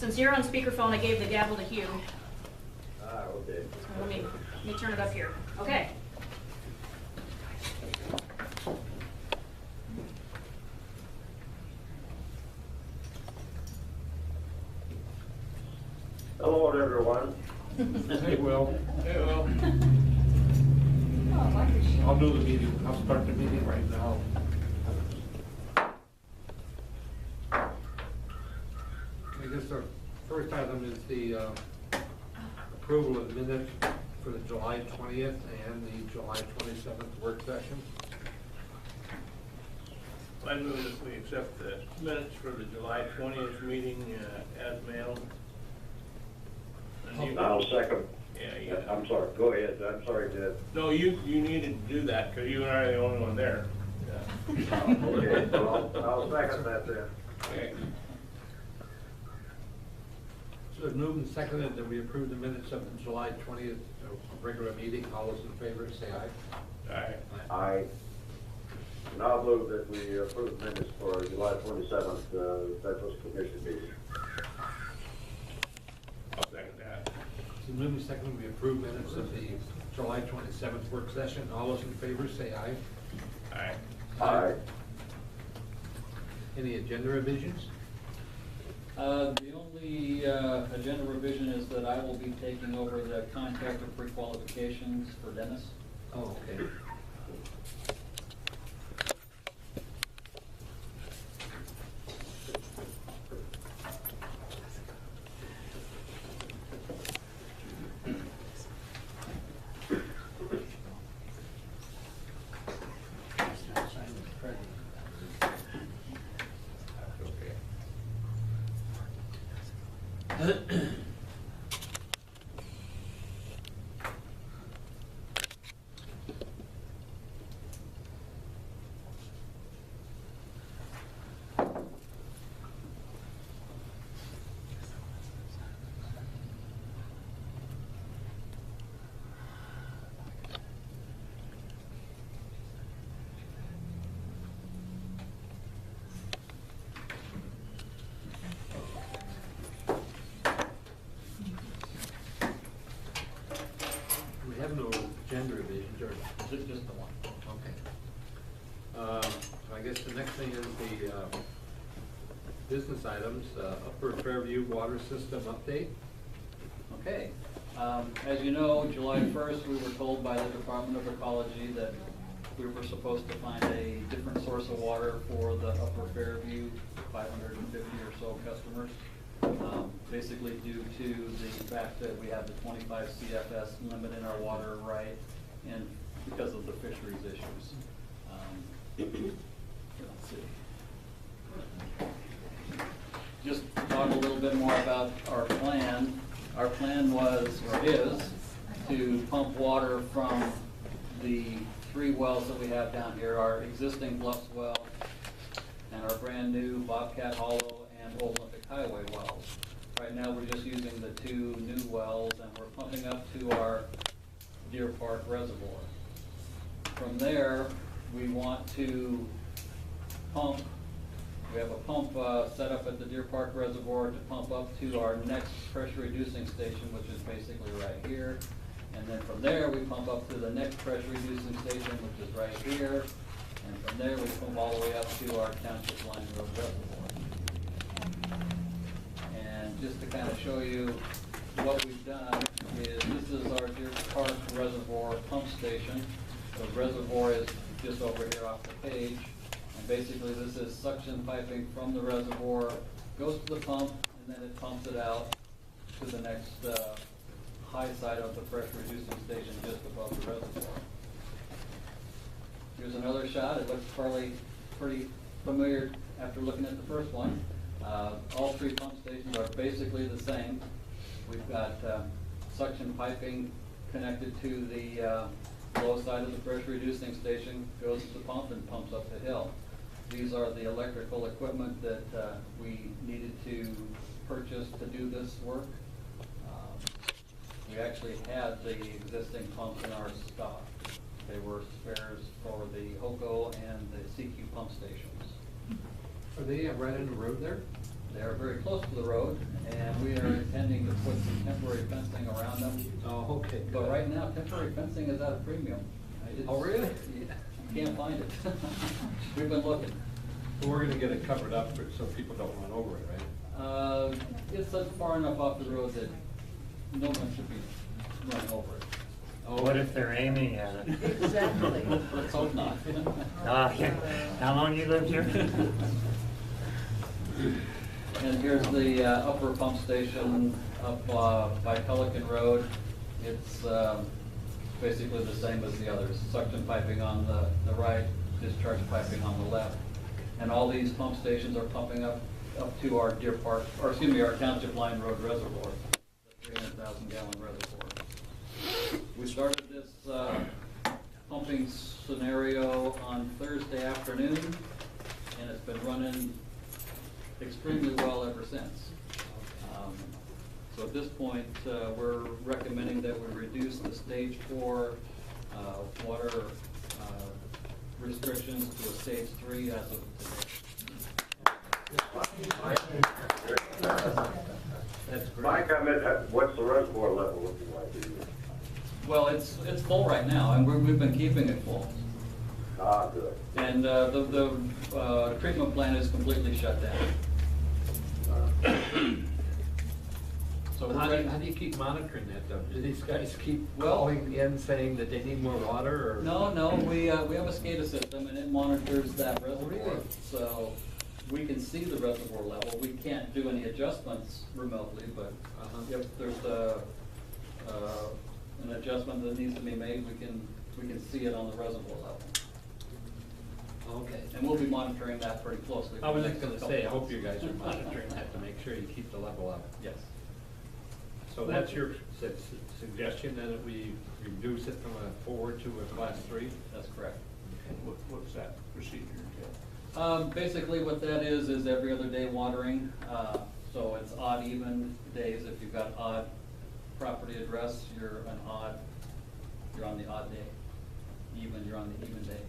Since you're on speakerphone, I gave the gavel to Hugh. Ah, okay. So let me turn it up here. Okay. Hello, everyone. Hey, Will. Hey, Will. I'll do the meeting. I'll start the meeting right now. I guess our first item is the approval of minutes for the July 20th and the July 27th work session. I move that we accept the minutes for the July 20th meeting as mailed. And you- I'll second. Yeah, I'm sorry, go ahead. I'm sorry, Ted. No, you needed to do that because you and I are the only one there. Okay, well, I'll second that then. Okay. So it's moved and seconded that we approve the minutes of the July 20th regular meeting. All those in favor, say aye. All right. I now move that we approve minutes for July 27th, Veterans Commission meeting. I'll second that. So moved and seconded we approve minutes of the July 27th work session. All those in favor, say aye. All right. Aye. Any agenda revisions? The only agenda revision is that I will be taking over the contractor pre-qualifications for Dennis. Oh, okay. We have no agenda revisions, or Just the one. okay. So I guess the next thing is the business items, Upper Fairview Water System update. Okay. As you know, July 1st, we were told by the Department of Ecology that we were supposed to find a different source of water for the Upper Fairview 550 or so customers. Basically due to the fact that we have the 25 CFS limit in our water right, and because of the fisheries issues. Let's see. Just talk a little bit more about our plan. Our plan was, or is, to pump water from the 3 wells that we have down here, our existing Bluffs well, and our brand new Bobcat Hollow and Old Olympic Highway wells. Right now, we're just using the 2 new wells, and we're pumping up to our Deer Park Reservoir. From there, we want to pump. We have a pump set up at the Deer Park Reservoir to pump up to our next pressure reducing station, which is basically right here. And then from there, we pump up to the next pressure reducing station, which is right here. And from there, we pump all the way up to our Township Line Road Reservoir. And just to kind of show you what we've done is this is our Deer Park Reservoir pump station. The reservoir is just over here off the page. And basically this is suction piping from the reservoir, goes to the pump, and then it pumps it out to the next high side of the pressure reducing station just above the reservoir. Here's another shot. It looks pretty familiar after looking at the first one. All 3 pump stations are basically the same. We've got suction piping connected to the low side of the pressure reducing station, goes to the pump and pumps up the hill. These are the electrical equipment that we needed to purchase to do this work. We actually had the existing pumps in our stock. They were spares for the HOCO and the CQ pump stations. Are they right in the road there? They're very close to the road, and put some temporary fencing around them. Oh, okay. But right now, temporary fencing is at a premium. It's- Oh, really? Yeah, you can't find it. We've been looking. We're gonna get it covered up so people don't run over it, right? It's far enough off the road that no one should be running over it. What if they're aiming at it? Exactly. Let's hope not. Yeah. How long you lived here? And here's the upper pump station up by Pelican Road. It's basically the same as the others. Suction piping on the right, discharge piping on the left. And all these pump stations are pumping up to our Deer Park, or excuse me, our Township Line Road Reservoir, the 300,000 gallon reservoir. We started this pumping scenario on Thursday afternoon, and it's been running extremely well ever since. So at this point, we're recommending that we reduce the stage 4 water restrictions to a stage 3 as of today. That's great. My comment, what's the reservoir level looking like? Well, it's full right now, and we've been keeping it full. Ah, good. And the treatment plant is completely shut down. So But we're how ready. do you keep monitoring that though? Do these guys keep Well- calling in saying that they need more water or? No, we have a SCADA system and it monitors that reservoir. Really? So we can see the reservoir level. We can't do any adjustments remotely, but if there's an adjustment that needs to be made, we can see it on the reservoir level. Okay. And we'll be monitoring that pretty closely. I was for the just next gonna say, I couple hope you guys are months. monitoring that to make sure you keep the level up. Yes. So that's your suggestion, then, that we reduce it from a 4 to a class 3? That's correct. What's that procedure entail? Basically what that is every other day watering. So it's odd, even days. If you've got odd property address, you're on the odd day. Even, you're on the even day.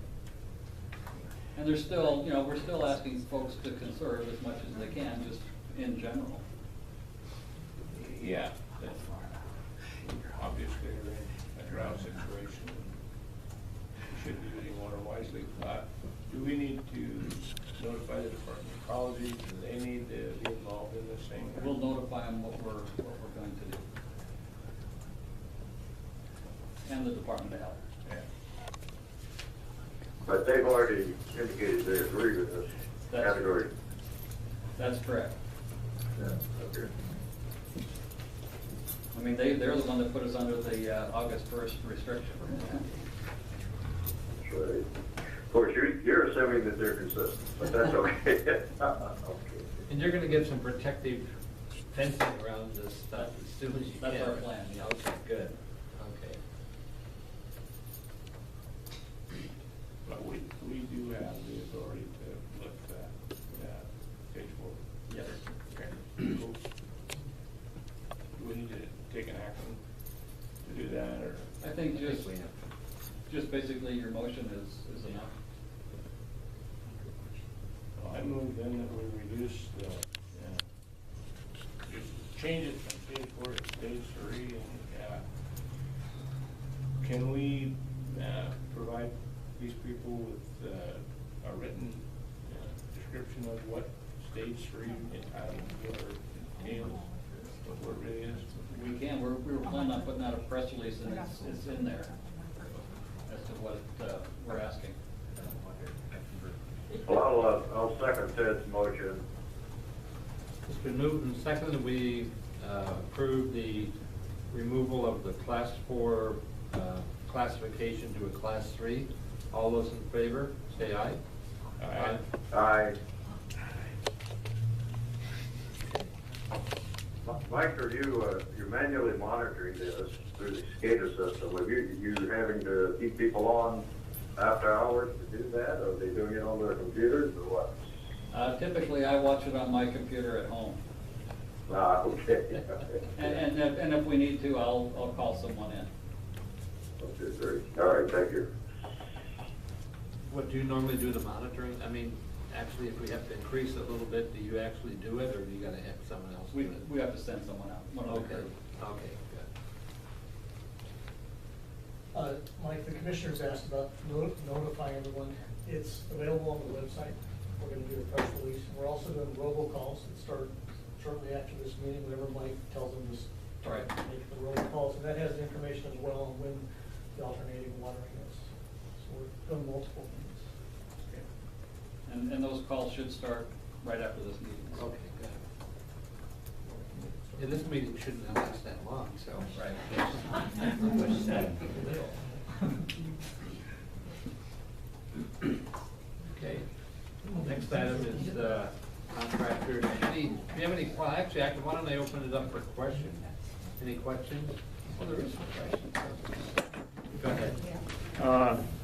And there's still, we're still asking folks to conserve as much as they can, just in general. Yeah, that's obviously we're in a drought situation. We should be using water wisely. Do we need to notify the Department of Ecology? Do they need to be involved in this thing? We'll notify them what we're going to do. And the Department of Health. Yeah. But they've already indicated they agree with this That's- category. That's correct. Yeah, okay. I mean, they're the one that put us under the August 1st restriction. That's right. Of course, you're assuming that they're consistent, but that's okay. Okay. And you're gonna get some protective fencing around this stuff as soon as you can. That's our plan, yeah. Okay, good, okay. But we do have the authority to lift that stage 4. Yes. Okay, cool. Do we need to take an action to do that, or? I think I think we have. just basically your motion is enough. Well, I move then that we reduce the, just change it from stage 4 to stage 3, and, can we, provide these people with, a written, description of what stage 3 entitlement entails, what it really is? We can, we were planning on putting out a press release, and it's in there as to what we're asking. Well, I'll second Ted's motion. It's been moved and seconded, we approve the removal of the class 4 classification to a class 3. All those in favor, say aye. Aye. Aye. Mike, are you're manually monitoring this through the SCADA system? Are you having to keep people on after hours to do that? Are they doing it on their computers or what? Typically, I watch it on my computer at home. Ah, okay. And if we need to, I'll call someone in. Okay, great. All right, thank you. What do you normally do the monitoring? I mean, actually, if we have to increase it a little bit, do you actually do it, or do you gotta have someone else do We, it? we have to send someone out. one of the Okay, crew. okay, good. Mike, the commissioners asked about notifying everyone. It's available on the website. We're gonna do a press release. We're also doing robocalls that start shortly after this meeting, whenever Mike tells them to start Right. making the robocalls. And that has information as well on when the alternating watering is. So we're doing multiple things. And those calls should start right after this meeting. Okay, good. Yeah, this meeting shouldn't have lasted that long, so. Right. Okay, next item is contractors. Do you have any, well, actually, why don't I open it up for questions? Any questions? Oh, there is some questions. Go ahead.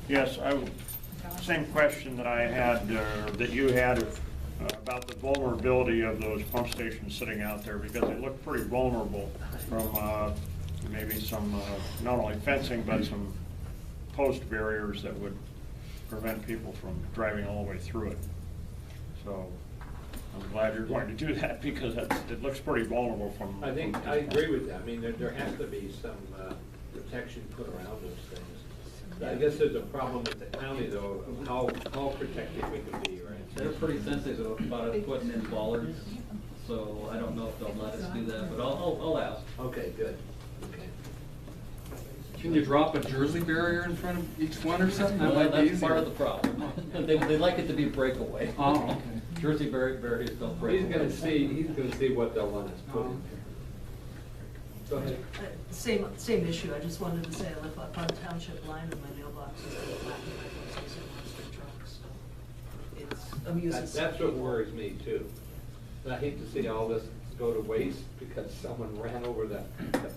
Yes, same question that I had, that you had about the vulnerability of those pump stations sitting out there, because they look pretty vulnerable from maybe some, not only fencing, but some post barriers that would prevent people from driving all the way through it. So I'm glad you're going to do that, because it looks pretty vulnerable from. I think, I agree with that. I mean, there has to be some protection put around those things. I guess there's a problem with the county, though, of how protected we can be, right? They're pretty sensitive about it putting in bollards, so I don't know if they'll let us do that, but I'll ask. Okay, good. Okay. Can you drop a Jersey barrier in front of each one or something? That Well, might be that's part of the easier. problem. They like it to be breakaway. Oh, okay. Jersey barriers don't break. He's gonna see what they'll let us put in. Go ahead. Same issue, I just wanted to say I live up on Township Line and my mailbox is like black and my place is in monster trucks, so it's amusing. That's what worries me too. And I hate to see all this go to waste because someone ran over the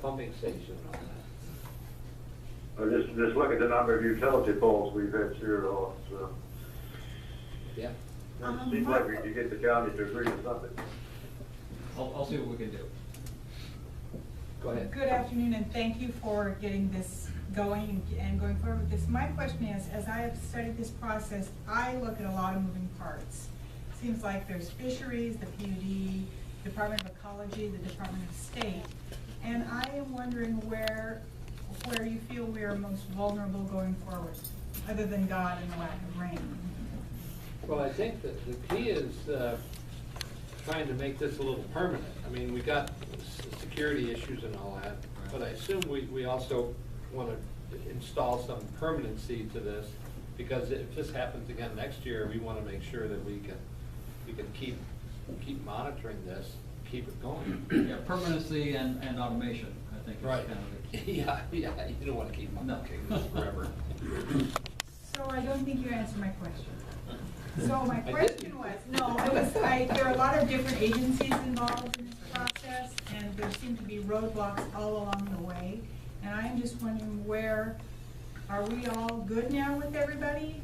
pumping station and all that. Just look at the number of utility poles we've had zeroed off, so. Yeah. It seems like we could get the county to agree to something. I'll see what we can do. Go ahead. Good afternoon, and thank you for getting this going and going forward with this. My question is, as I have studied this process, I look at a lot of moving parts. Seems like there's fisheries, the PUD, Department of Ecology, the Department of State, and I am wondering where you feel we are most vulnerable going forward, other than God and the lack of rain. Well, I think that the key is trying to make this a little permanent. I mean, we got security issues and all that, but I assume we also want to install some permanency to this, because if this happens again next year, we want to make sure that we can keep monitoring this, keep it going. Yeah, permanency and automation, I think is Right. kind of the key. Yeah, you don't want to keep monitoring this forever. So I don't think you answered my question. So my question was, there are a lot of different agencies involved in this process, and there seem to be roadblocks all along the way. And I am just wondering are we all good now with everybody?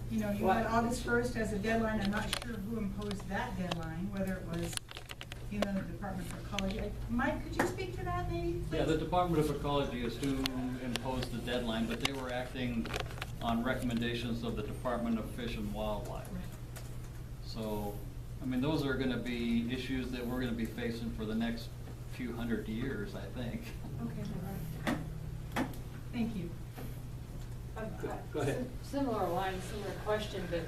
You had August 1st as a deadline. I'm not sure who imposed that deadline, whether it was, the Department of Ecology. Mike, could you speak to that maybe, please? Yeah, the Department of Ecology is who imposed the deadline, but they were acting on recommendations of the Department of Fish and Wildlife. So, I mean, those are gonna be issues that we're gonna be facing for the next few hundred years, I think. Okay, all right. Thank you. Go ahead. Similar line, similar question, but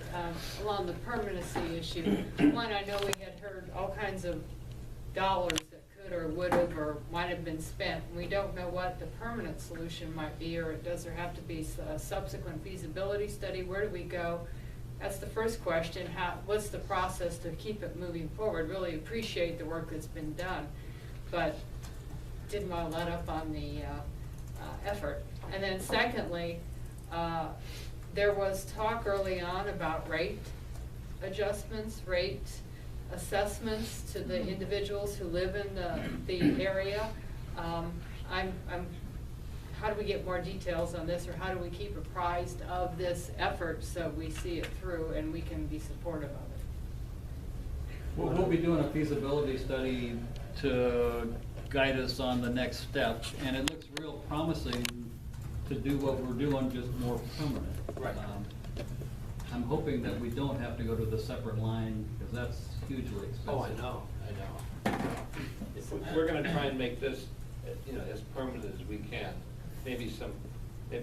along the permanency issue. One, I know we had heard all kinds of dollars that could or would have or might have been spent. We don't know what the permanent solution might be, or does there have to be a subsequent feasibility study? Where do we go? That's the first question. What's the process to keep it moving forward? Really appreciate the work that's been done, but didn't want to let up on the effort. And then secondly, there was talk early on about rate adjustments, rate assessments to the individuals who live in the area. How do we get more details on this, or how do we keep apprised of this effort so we see it through and we can be supportive of it? We'll be doing a feasibility study to guide us on the next step, and it looks real promising to do what we're doing, just more permanent. Right. I'm hoping that we don't have to go to the separate line, because that's hugely expensive. Oh, I know. If we're gonna try and make this, as permanent as we can, maybe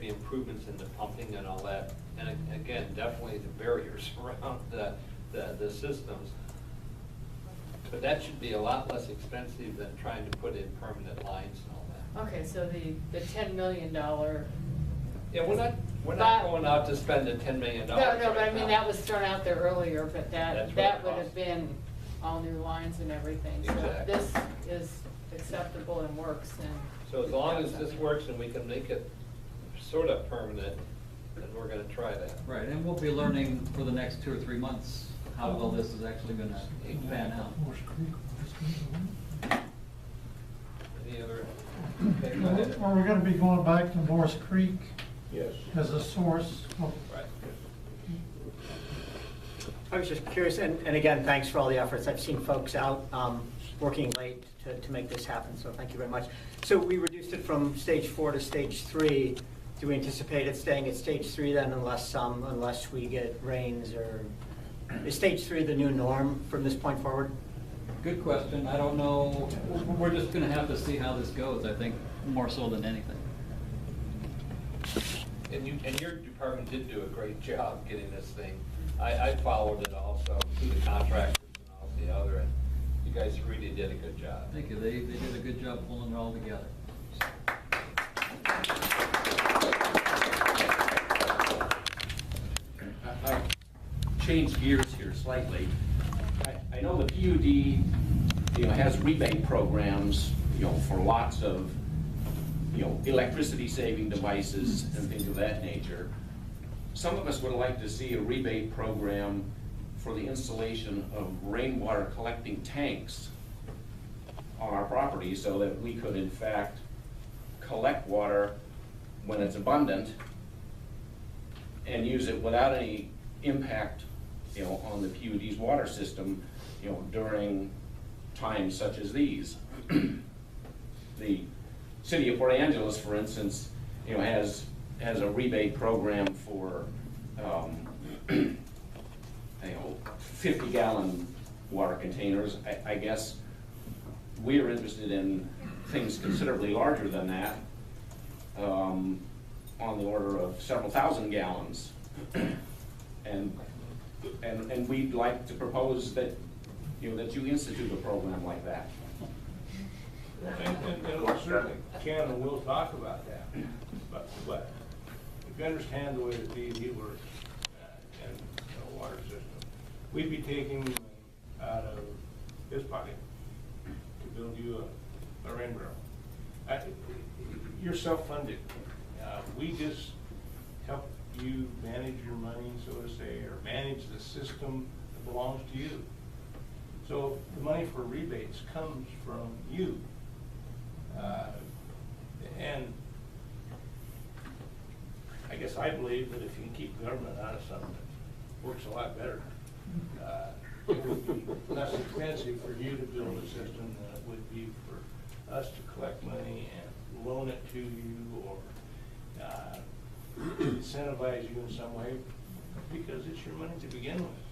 improvements in the pumping and all that. And again, definitely the barriers around the systems. But that should be a lot less expensive than trying to put in permanent lines and all that. Okay, so the $10 million. Yeah, we're not going out to spend the $10 million. No, but I mean, that was thrown out there earlier, but That's what that it would costs. have been all new lines and everything. So Exactly. this is acceptable and works, and. So as long as this works and we can make it sort of permanent, then we're gonna try that. Right, and we'll be learning for the next 2 or 3 months how well this is actually gonna pan out. Any other? Okay, go ahead. Are we gonna be going back to Morse Creek Yes. as a source? Right. I was just curious, and again, thanks for all the efforts. I've seen folks out working late to make this happen, so thank you very much. So we reduced it from stage 4 to stage 3. Do we anticipate it staying at stage 3 then, unless we get rains, or is stage 3 the new norm from this point forward? Good question. I don't know. We're just gonna have to see how this goes, I think, more so than anything. And your department did do a great job getting this thing. I followed it also through the contractors and all the other, and you guys really did a good job. Thank you. They did a good job pulling it all together. I change gears here slightly. I know the PUD, has rebate programs, for lots of, electricity saving devices and things of that nature. Some of us would like to see a rebate program for the installation of rainwater collecting tanks on our property so that we could in fact collect water when it's abundant and use it without any impact, on the PUD's water system, during times such as these. The city of Port Angeles, for instance, has a rebate program for, 50-gallon water containers. I guess we're interested in things considerably larger than that, on the order of several thousand gallons. And we'd like to propose that, that you institute a program like that. And we certainly can and will talk about that, but if you understand the way the PUD works and the water system, we'd be taking money out of his pocket to build you a rain barrel. You're self-funded. We just help you manage your money, so to say, or manage the system that belongs to you. So the money for rebates comes from you. And I guess I believe that if you can keep government out of something, it works a lot better. It would be less expensive for you to build a system than it would be for us to collect money and loan it to you, or incentivize you in some way, because it's your money to begin with.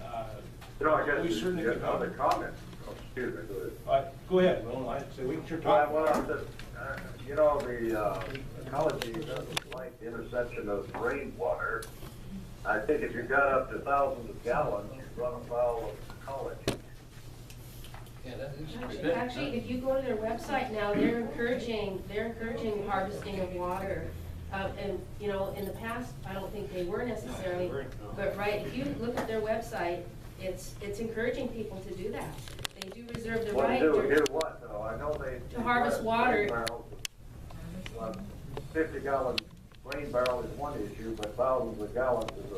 I guess we certainly you could got other comments. Oh, excuse me, go ahead. Go ahead, Will. I'd say we can sure talk. Well, the ecology doesn't like the interception of rainwater. I think if you got up to thousands of gallons, you'd run afoul of ecology. Yeah, that is true. Actually, if you go to their website now, they're encouraging harvesting of water. And, in the past, I don't think they were necessarily, but if you look at their website, it's encouraging people to do that. They do reserve the right Do what, though? I know to harvest water. 50-gallon rain barrel is one issue, but thousands of gallons is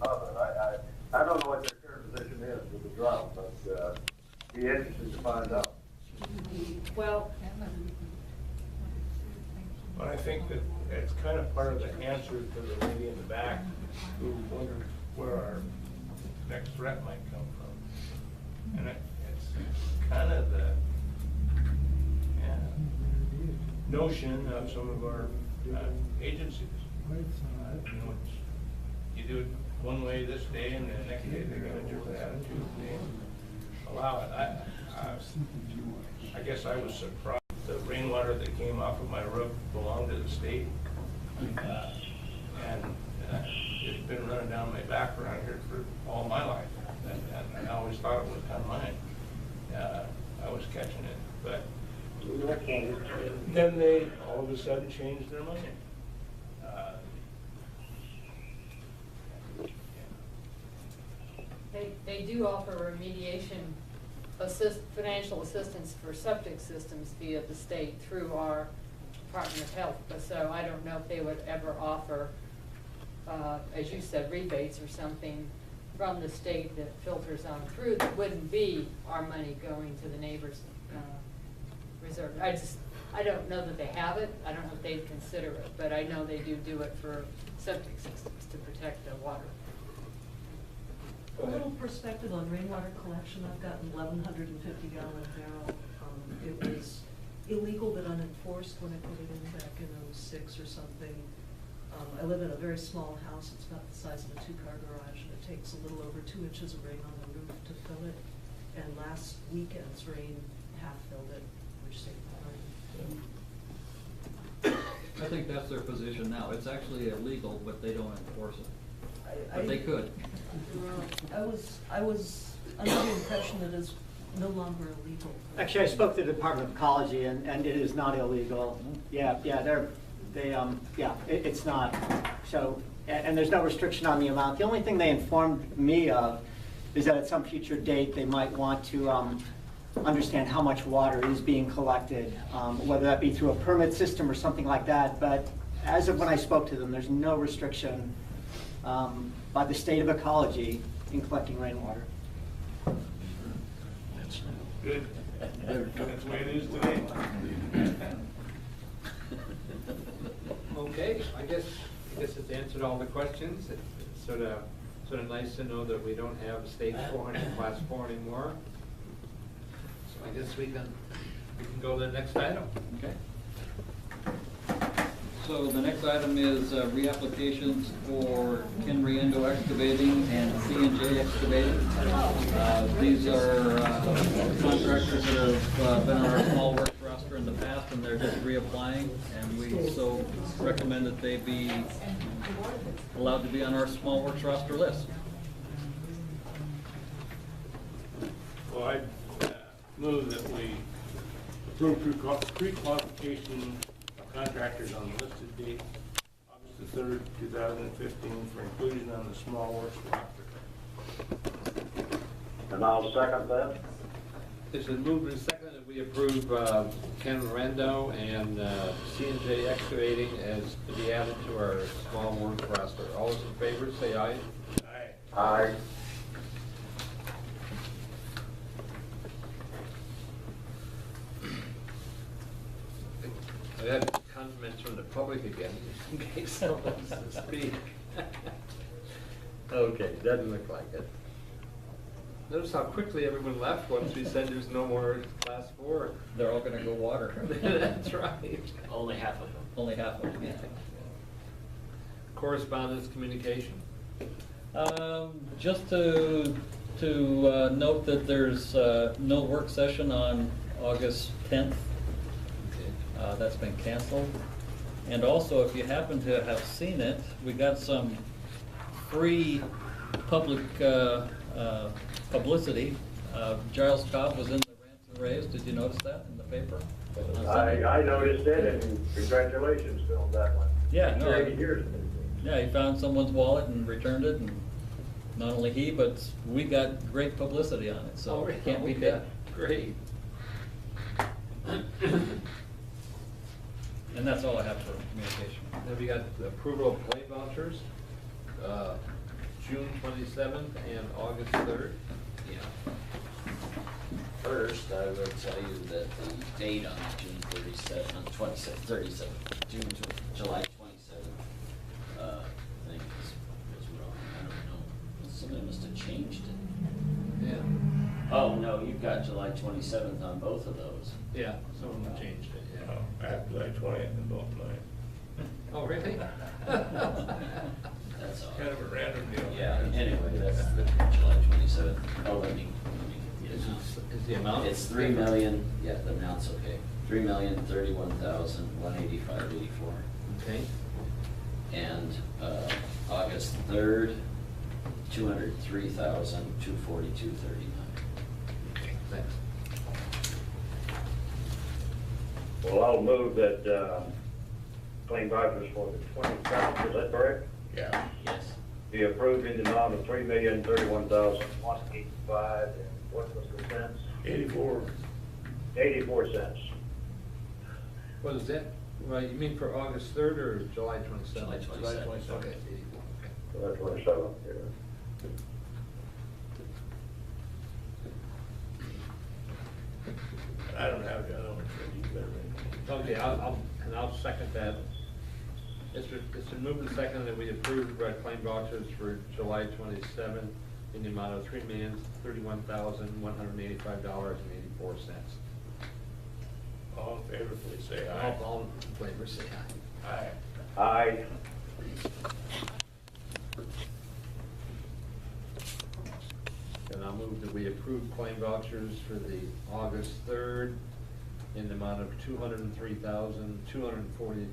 another. I don't know what their current position is with the drought, but be interested to find out. Well, But I think that it's kind of part of the answer to the lady in the back who wondered where our next threat might come from. And it's kind of the notion of some of our agencies. You do it one way this day and the next day they got a different attitude. They allow it. I guess I was surprised. The rainwater that came off of my roof belonged to the state. And it's been running down my back around here for all my life. And I always thought it was kind of mine. I was catching it, but then they all of a sudden changed their mind. They do offer remediation financial assistance for septic systems via the state through our Department of Health. But so I don't know if they would ever offer, as you said, rebates or something from the state that filters on through that wouldn't be our money going to the neighbors' reserve. I don't know that they have it. I don't know if they'd consider it, but I know they do it for septic systems to protect the water. A little perspective on rainwater collection. I've got an 1,150-gallon barrel. It was illegal but unenforced when I put it in back in '06 or something. I live in a very small house. It's about the size of a 2-car garage, and it takes a little over 2 inches of rain on the roof to fill it. And last weekend's rain half-filled it, which saved the rain. I think that's their position now. It's actually illegal, but they don't enforce it. But they could. I was under the impression that it's no longer illegal. Actually, I spoke to the Department of Ecology, and it is not illegal. Yeah, it's not. So, and there's no restriction on the amount. The only thing they informed me of is that at some future date, they might want to understand how much water is being collected, whether that be through a permit system or something like that. But as of when I spoke to them, there's no restriction by the state of ecology in collecting rainwater. Good. That's the way it is today. Okay, I guess it's answered all the questions. It's sort of nice to know that we don't have stage 400 class 4 anymore. So I guess we can go to the next item. Okay. So the next item is reapplications for Kenriendo Excavating and C&J Excavating. These are contractors that have been on our small works roster in the past, and they're just reapplying, and we so recommend that they be allowed to be on our small works roster list. Well, I move that we approve pre-qualification of contractors on the listed date, August the 3rd, 2015, for inclusion on the small works roster. And I'll second that. It's been moved and seconded that we approve Ken Rando and C&J Excavating as to be added to our small work roster. All those in favor, say aye. Aye. Aye. I have comments from the public again, just in case someone wants to speak. Okay, doesn't look like it. Notice how quickly everyone left once we said there's no more class 4. They're all gonna go water. That's right. Only half of them. Only half of them, yeah. Correspondence, communication. Just to note that there's no work session on August 10th. That's been canceled. And also, if you happen to have seen it, we got some free public publicity. Giles Cobb was in the Rants and Raves. Did you notice that in the paper? I noticed it, and congratulations to him on that one. Yeah, no, 30 years. yeah, he found someone's wallet and returned it, and not only he, but we got great publicity on it, so it can't be done. Great. And that's all I have for communication. Then we got the approval of play vouchers, June 27th and August 3rd. Yeah. First, I will tell you that the date on June 37th, on 37th, July 27th, thing was wrong. I don't know. Somebody must have changed it. Yeah. Oh, no, you've got July 27th on both of those. Yeah, someone changed it, yeah. I have July 20th in both mine. Oh, really? that's all. Kind of a random deal. Yeah, anyway, that's the July 27th. Oh, let me get it out. Is the amount? It's 3 million, yeah, the amount's okay. 3,031,185.84. Okay. And August 3rd, 203,242.39. Okay, thanks. Well, I'll move that, claim vouchers for the 27th, is that correct? Yeah. Yes. Be approved in the amount of $3,031,185, and what was the cents? 84. 84 cents. What is that? Well, you mean for August 3rd or July 27th? July 27th. Okay, 84, okay. So that's 27th, yeah. I don't have the other one, so you better. Okay, I'll second that. It's been moved and seconded that we approve claim vouchers for July 27th in the amount of $3,031,185.84. All in favor, please say aye. All in favor, say aye. Aye. Aye. And I'll move that we approve claim vouchers for the August 3rd in the amount of $203,242.39.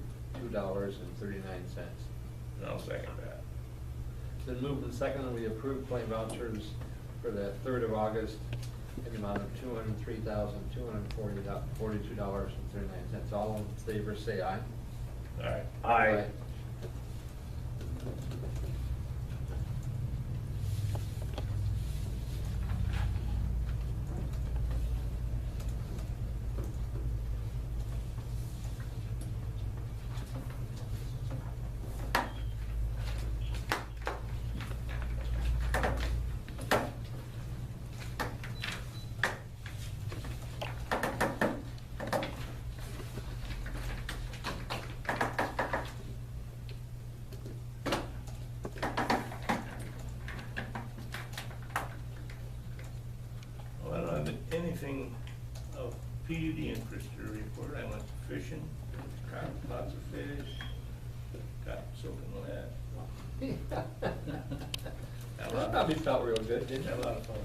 And I'll second that. It's been moved and seconded that we approve claim vouchers for the 3rd of August in the amount of $203,242.39. All in favor, say aye. Aye. Aye. Well, I don't have anything of PUD interest to report. I went fishing, caught lots of fish, got soaking wet. That probably felt real good, didn't it? Had a lot of fun.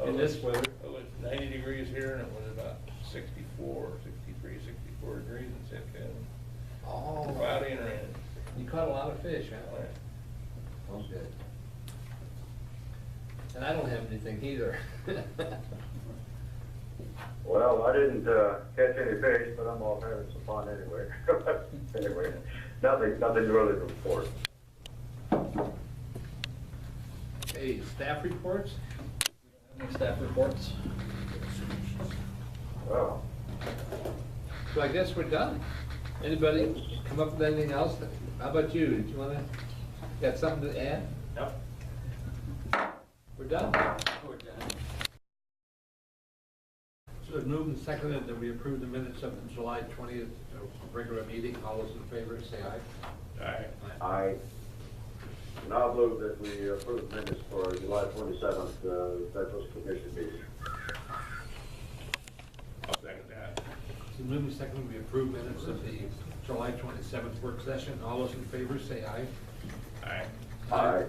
In this weather. It was 90 degrees here and it was about 64, 63, 64 degrees in Sitka. Oh. Cloudy and raining. You caught a lot of fish, huh? Oh, good. And I don't have anything either. Well, I didn't catch any fish, but I'm off having some fun anyway. Anyway, nothing really to report. Hey, staff reports? Any staff reports? Well, So I guess we're done. Anybody come up with anything else? How about you? Did you wanna, got something to add? Yep. We're done. We're done. So it's moved and seconded that we approve the minutes of the July 20th regular meeting. All those in favor, say aye. Aye. I now move that we approve minutes for July 27th, Veterans Commission meeting. I'll second that. So moved and seconded we approve minutes of the July 27th work session. All those in favor, say aye. Aye. Aye.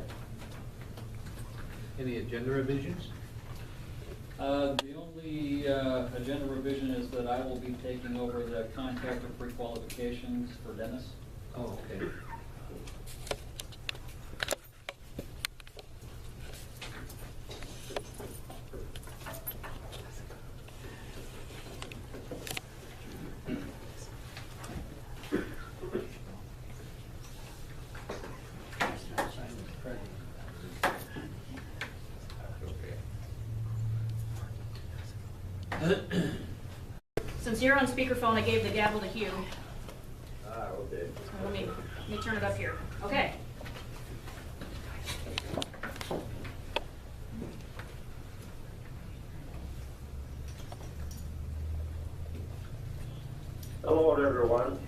Any agenda revisions? The only agenda revision is that I will be taking over the contractor pre-qualifications for Dennis. Oh, okay. Since you're on speakerphone, I gave the gavel to Hugh. Okay. So let me turn it up here. Okay. Hello, everyone.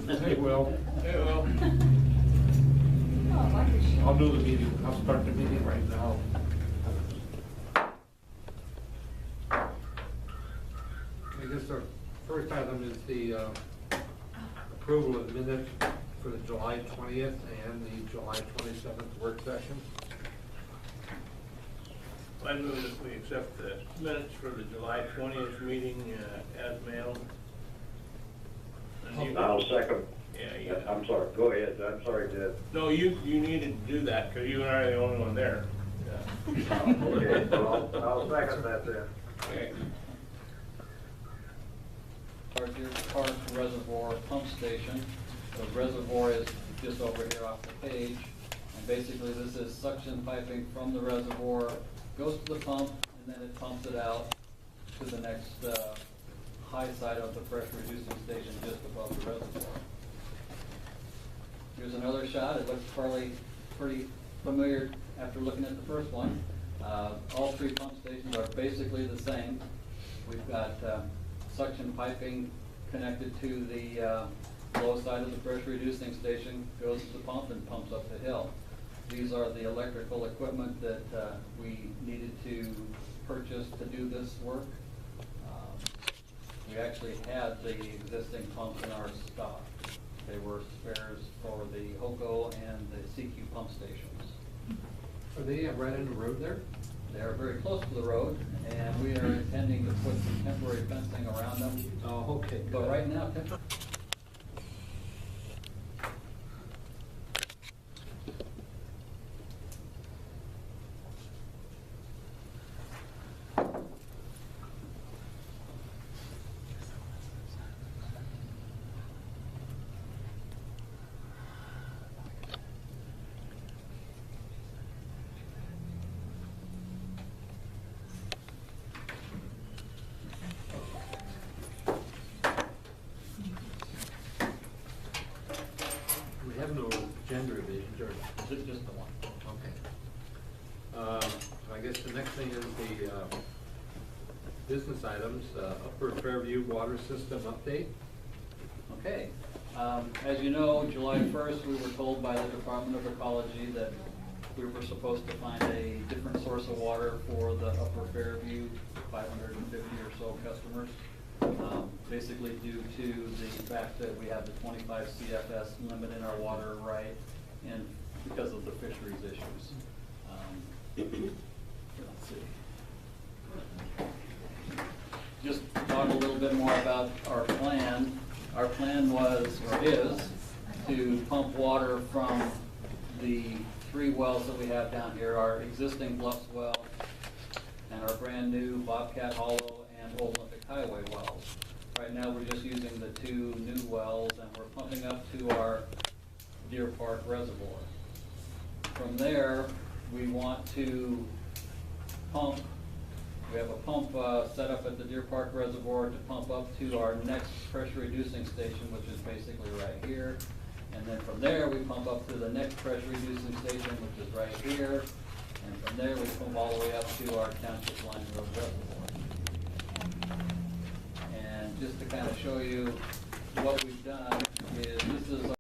Hey, Will. Hey, well. I'll do the meeting. I'll start the meeting right now. I guess our first item is the approval of minutes for the July 20th and the July 27th work session. I move that we accept the minutes for the July 20th meeting as mailed. And you- I'll second. Yeah, I'm sorry, go ahead, I'm sorry, Ted. No, you needed to do that, because you and I are the only one there. Yeah. Okay, so I'll second that then. Okay. Our Deer Park Reservoir Pump Station. The reservoir is just over here off the page. And basically, this is suction piping from the reservoir, goes to the pump, and then it pumps it out to the next high side of the pressure reducing station just above the reservoir. Here's another shot. It looks pretty familiar after looking at the first one. All three pump stations are basically the same. We've got suction piping connected to the low side of the pressure reducing station, goes to the pump and pumps up the hill. These are the electrical equipment that we needed to purchase to do this work. We actually had the existing pumps in our stock. They were spares for the HOCO and the CQ pump stations. Are they right in the road there? They are very close to the road, and we are intending to put some temporary fencing around them. Oh, okay. But right now, We have no gender revisions, or is it just the one? Okay. I guess the next thing is the business items, Upper Fairview Water System update. okay. As you know, July 1st, we were told by the Department of Ecology that we were supposed to find a different source of water for the Upper Fairview 550 or so customers. Basically due to the fact that we have the 25 CFS limit in our water right, and because of the fisheries issues. Let's see. Just talk a little bit more about our plan. Our plan was, or is, to pump water from the 3 wells that we have down here, our existing Bluffs well, and our brand new Bobcat Hollow and Old Olympic Highway wells. Right now, we're just using the 2 new wells, and we're pumping up to our Deer Park Reservoir. From there, we want to pump. We have a pump set up at the Deer Park Reservoir to pump up to our next pressure reducing station, which is basically right here. And then from there, we pump up to the next pressure reducing station, which is right here. And from there, we pump all the way up to our Township Line Road Reservoir. And just to kind of show you what we've done is this is